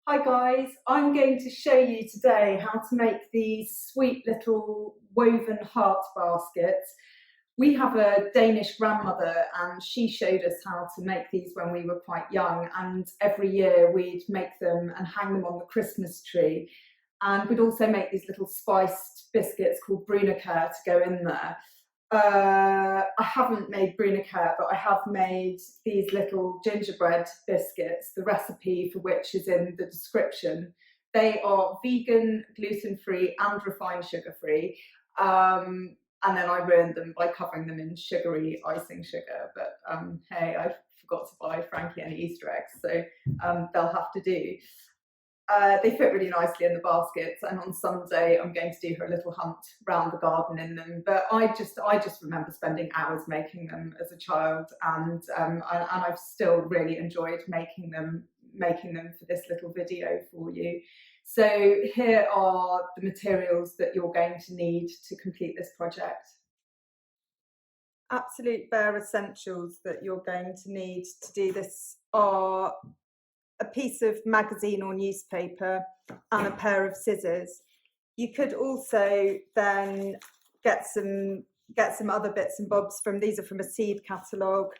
Hi guys, I'm going to show you today how to make these sweet little woven heart baskets. We have a Danish grandmother and she showed us how to make these when we were quite young, and every year we'd make them and hang them on the Christmas tree. And we'd also make these little spiced biscuits called brunnekær to go in there. I haven't made brunnekær, but I have made these little gingerbread biscuits, the recipe for which is in the description. They are vegan, gluten-free and refined sugar-free. And then I ruined them by covering them in sugary icing sugar. But hey, I forgot to buy Frankie any Easter eggs, so they'll have to do. They fit really nicely in the baskets, and on Sunday I'm going to do her a little hunt round the garden in them. But I just remember spending hours making them as a child, and I've still really enjoyed making them for this little video for you. So here are the materials that you're going to need to complete this project. Absolute bare essentials that you're going to need to do this are a piece of magazine or newspaper and a pair of scissors. You could also then get some other bits and bobs from, these are from a seed catalogue.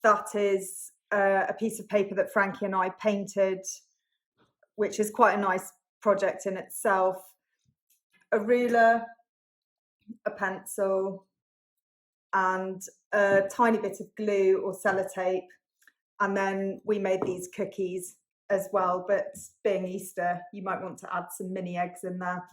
That is a piece of paper that Frankie and I painted, which is quite a nice project in itself. A ruler, a pencil, and a tiny bit of glue or sellotape. And then we made these cookies as well, but being Easter, you might want to add some mini eggs in there.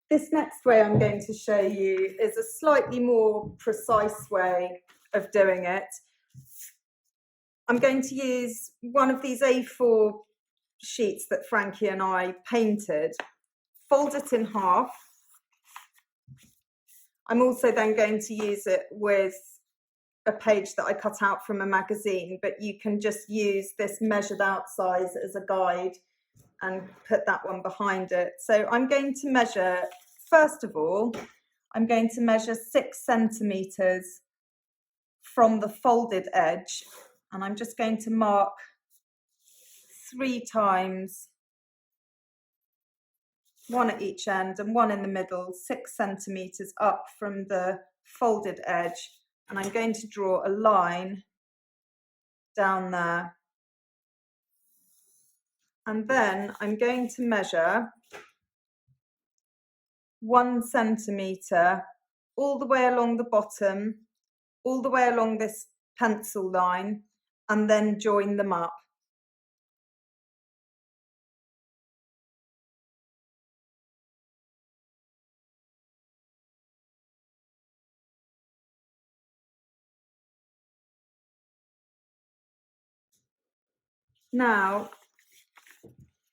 This next way I'm going to show you is a slightly more precise way of doing it. I'm going to use one of these A4 sheets that Frankie and I painted, fold it in half. I'm also then going to use it with a page that I cut out from a magazine, but you can just use this measured out size as a guide and put that one behind it. So I'm going to measure, first of all, I'm going to measure 6 centimeters from the folded edge, and I'm just going to mark 3 times, one at each end and one in the middle, 6 centimeters up from the folded edge, and I'm going to draw a line down there. And then I'm going to measure 1 centimeter all the way along the bottom, all the way along this pencil line, and then join them up. Now,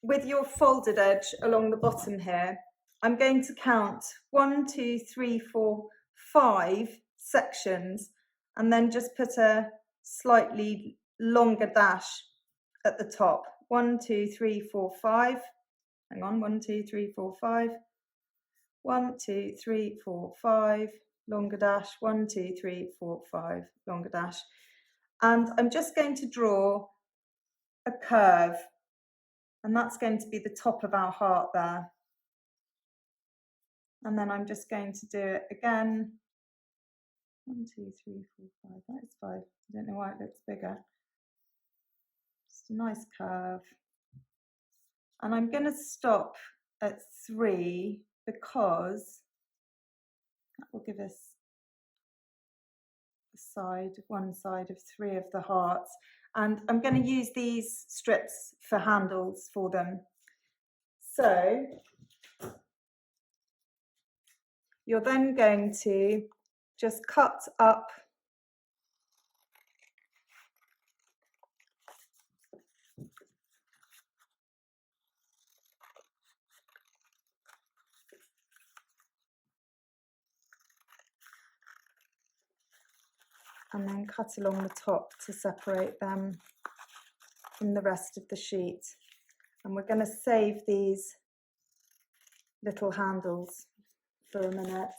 with your folded edge along the bottom here, I'm going to count 1, 2, 3, 4, 5 sections, and then just put a slightly longer dash at the top. 1, 2, 3, 4, 5. Hang on, 1, 2, 3, 4, 5. 1, 2, 3, 4, 5. Longer dash. 1, 2, 3, 4, 5. Longer dash. And I'm just going to draw a curve, and that's going to be the top of our heart there. And then I'm just going to do it again. 1, 2, 3, 4, 5. That is 5. I don't know why it looks bigger. Just a nice curve. And I'm going to stop at 3 because that will give us one side of 3 of the hearts. And I'm going to use these strips for handles for them. So you're then going to just cut up and then cut along the top to separate them from the rest of the sheet. And we're going to save these little handles for a minute.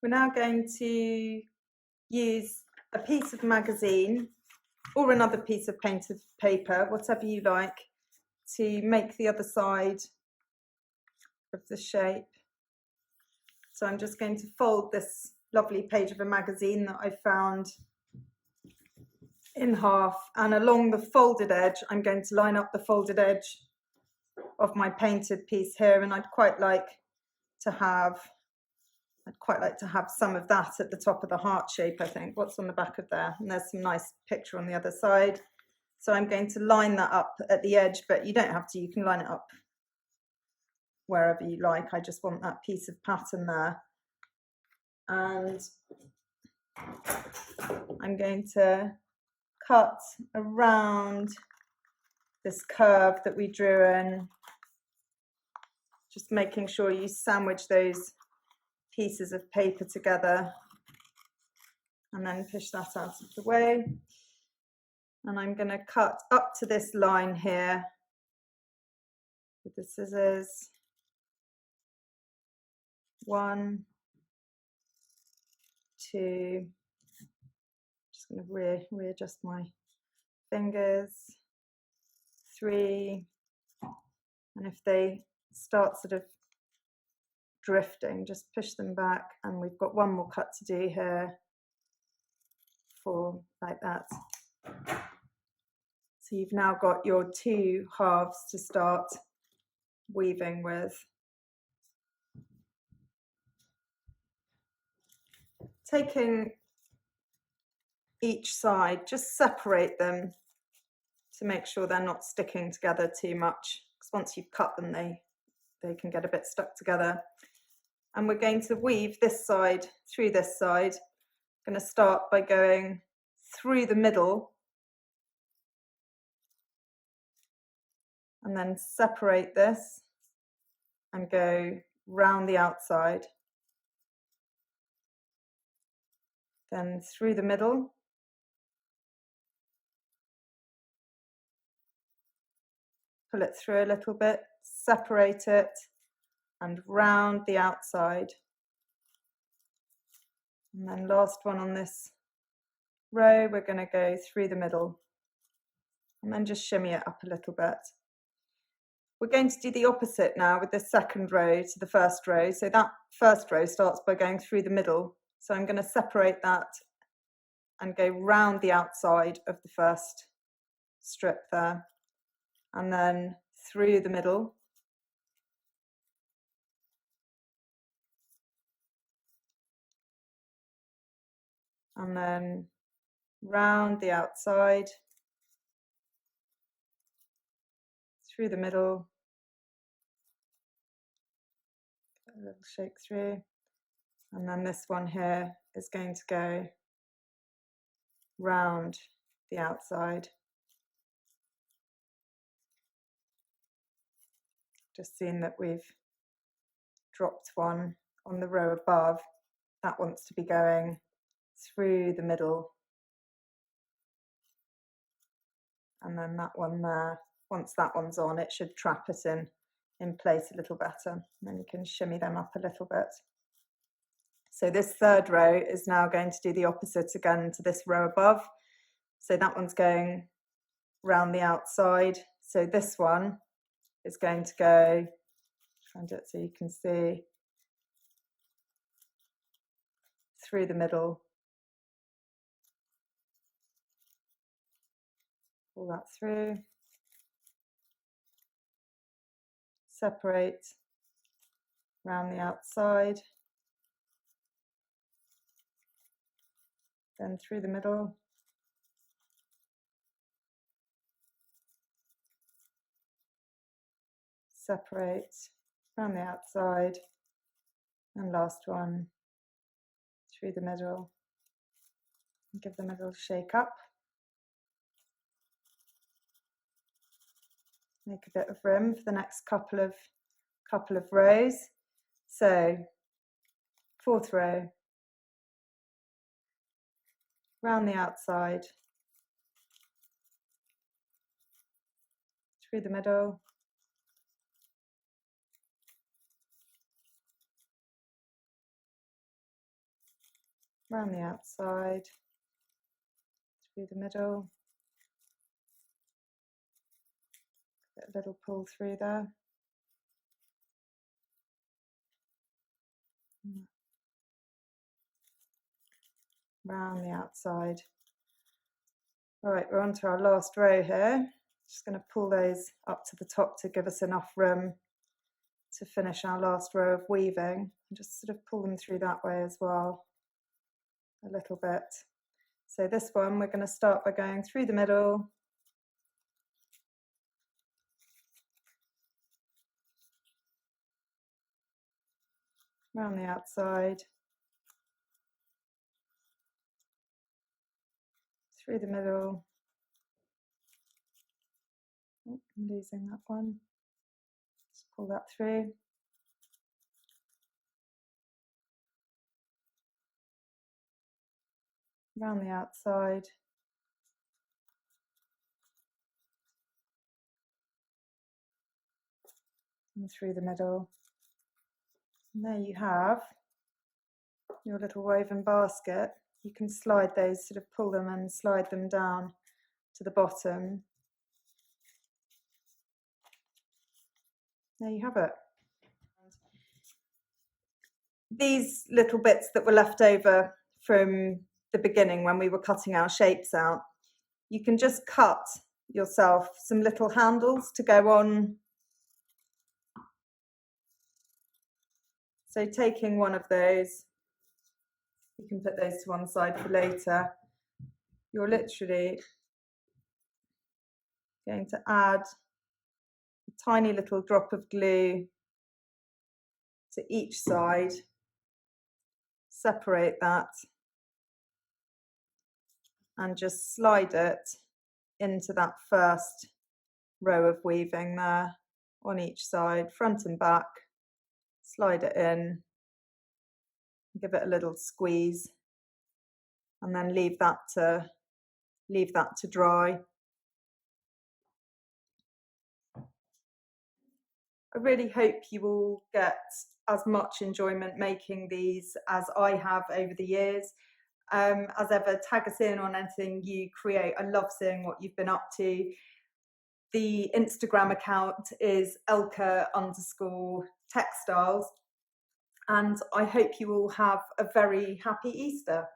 We're now going to use a piece of magazine or another piece of painted paper, whatever you like, to make the other side of the shape. So I'm just going to fold this lovely page of a magazine that I found in half, and along the folded edge I'm going to line up the folded edge of my painted piece here, and I'd quite like to have some of that at the top of the heart shape, I think. What's on the back of there? And there's some nice picture on the other side. So I'm going to line that up at the edge, but you don't have to, you can line it up wherever you like. I just want that piece of pattern there. And I'm going to cut around this curve that we drew in, just making sure you sandwich those pieces of paper together and then push that out of the way. And I'm going to cut up to this line here with the scissors. 1, 2, just going to readjust my fingers. 3, and if they start sort of drifting, just push them back, and we've got one more cut to do here. 4, like that. So you've now got your 2 halves to start weaving with. Taking each side, just separate them to make sure they're not sticking together too much, because once you've cut them, they they can get a bit stuck together. And we're going to weave this side through this side. I'm going to start by going through the middle and then separate this and go round the outside. Then through the middle. Pull it through a little bit, separate it, and round the outside. And then last one on this row, we're going to go through the middle and then just shimmy it up a little bit. We're going to do the opposite now with this second row to the first row. So that first row starts by going through the middle. So I'm going to separate that and go round the outside of the first strip there. And then through the middle. And then round the outside, through the middle, a little shake through, and then this one here is going to go round the outside. Just seeing that we've dropped one on the row above, that wants to be going through the middle. And then that one there, once that one's on, it should trap it in place a little better. And then you can shimmy them up a little bit. So this third row is now going to do the opposite again to this row above. So that one's going round the outside. So this one is going to go, try and do it so you can see, through the middle. Pull that through. Separate round the outside. Then through the middle. Separate around the outside, and last one through the middle. Give them a little shake up. Make a bit of room for the next couple of rows. So fourth row, round the outside, through the middle. Round the outside, through the middle, a little pull through there. Round the outside. All right, we're on to our last row here. Just going to pull those up to the top to give us enough room to finish our last row of weaving. And just sort of pull them through that way as well, a little bit. So this one, we're going to start by going through the middle, around the outside, through the middle. Oh, I'm losing that one. Just pull that through. Around the outside. And through the middle. And there you have your little woven basket. You can slide those, sort of pull them and slide them down to the bottom. There you have it. These little bits that were left over from the beginning when we were cutting our shapes out, you can just cut yourself some little handles to go on. So taking one of those, you can put those to one side for later. You're literally going to add a tiny little drop of glue to each side, separate that, and just slide it into that first row of weaving there on each side, front and back. Slide it in, give it a little squeeze, and then leave that to dry. I really hope you will get as much enjoyment making these as I have over the years. As ever, tag us in on anything you create. I love seeing what you've been up to. The Instagram account is Elka_textiles. And I hope you all have a very happy Easter.